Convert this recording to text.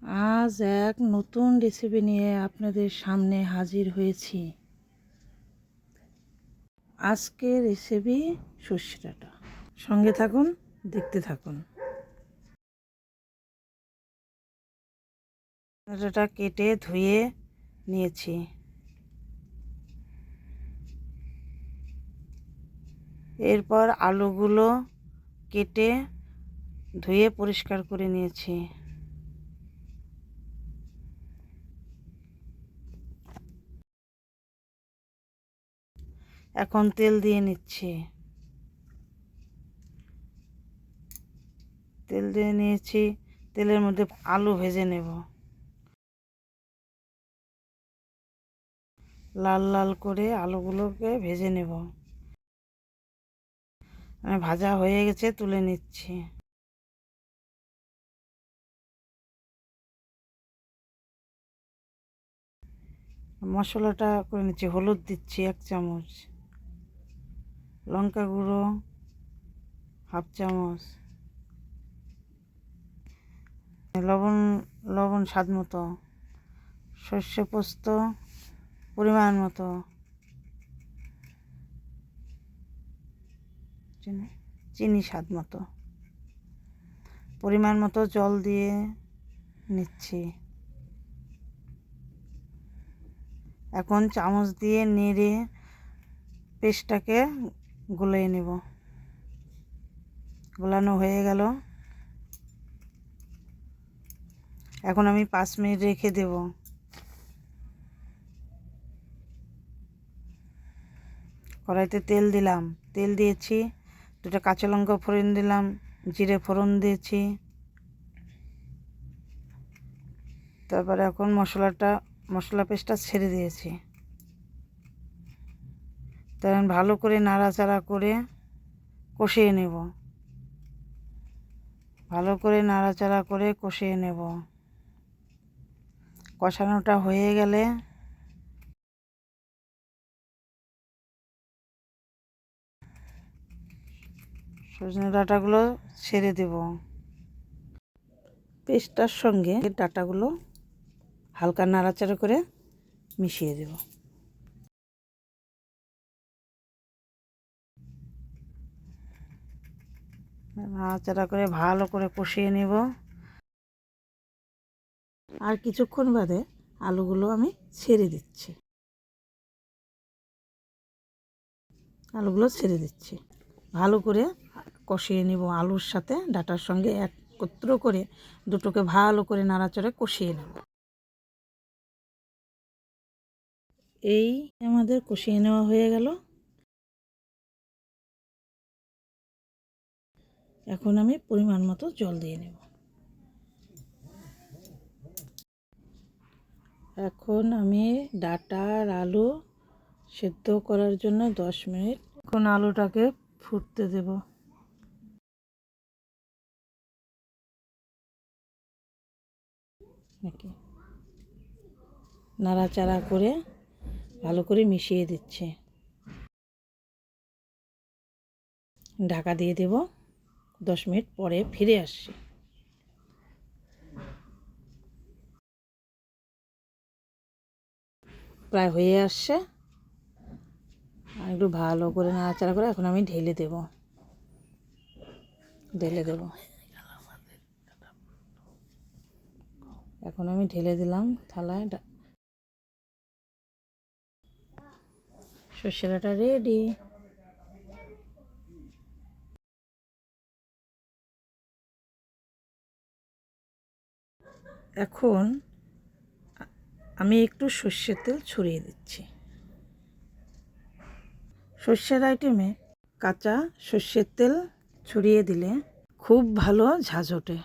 আজ এক নতুন রেসিপি নিয়ে আপনাদের সামনে হাজির হয়েছি। আজকের রেসিপি সর্ষে ডাঁটা। সঙ্গে থাকুন, দেখতে থাকুন। ডাঁটাটা কেটে ধুয়ে নিয়েছি। এরপর আলুগুলো কেটে ধুয়ে পরিষ্কার করে নিয়েছি। এখন তেল দিয়ে নিচ্ছি। তেল দিয়ে নিয়েছি, তেলের মধ্যে আলু ভেজে নেব। লাল লাল করে আলুগুলোকে ভেজে নেব। ভাজা হয়ে গেছে, তুলে নিচ্ছি। মশলাটা করে নিচ্ছি। হলুদ দিচ্ছি 1 চামচ, লঙ্কা গুঁড়ো 1/2 চামচ, লবণ স্বাদ মতো, সর্ষে পোস্ত পরিমাণ মতো, চিনি স্বাদ মতো, পরিমাণ মতো জল দিয়ে নিচ্ছি। এখন চামচ দিয়ে নেড়ে পেস্টটাকে গলিয়ে নেব। গোলানো হয়ে গেল। এখন আমি 5 মিনিট রেখে দেব। কড়াইতে তেল দিলাম, তেল দিয়েছি, 2টা কাঁচা লঙ্কা ফোড়ন দিলাম, জিরে ফোড়ন দিয়েছি। তারপরে এখন মশলা পেস্টটা ছেড়ে দিয়েছি। তখন ভালো করে নাড়াচাড়া করে কষিয়ে নেব। ভালো করে নাড়াচাড়া করে কষিয়ে নেব। কষানোটা হয়ে গেলে সজনে ডাঁটাগুলো ছেড়ে দেব। পেস্টটার সঙ্গে ডাঁটাগুলো হালকা নাড়াচাড়া করে মিশিয়ে দেব। নাড়াচাড়া করে ভালো করে কষিয়ে নেব। আর কিছুক্ষণ বাদে আলুগুলো আমি ছেড়ে দিচ্ছি। আলুগুলো ছেড়ে দিচ্ছি। ভালো করে কষিয়ে নেব। আলুর সাথে ডাঁটার সঙ্গে একত্র করে দুটোকে ভালো করে নাড়াচাড়া কষিয়ে নেব। এই আমাদের কষিয়ে নেওয়া হয়ে গেল। এখন আমি পরিমাণ মতো জল দিয়ে নেব। এখন আমি ডাঁটা আর আলু সেদ্ধ করার জন্য 10 মিনিট এখন আলুটাকে ফুটতে দেব। নাড়াচাড়া করে ভালো করে মিশিয়ে দিচ্ছি। ঢাকা দিয়ে দেব। 10 মিনিট পরে ফিরে আসছি। প্রায় হয়ে আসছে। আর একটু ভালো করে নাড়াচাড়া করে এখন আমি ঢেলে দেব। এখন আমি ঢেলে দিলাম থালায়। সর্ষে ডাঁটা রেডি। এখন আমি একটু সর্ষের তেল ছড়িয়ে দিচ্ছি। সর্ষের আইটেমে কাঁচা সর্ষের তেল ছড়িয়ে দিলে খুব ভালো ঝাঁঝ ওঠে।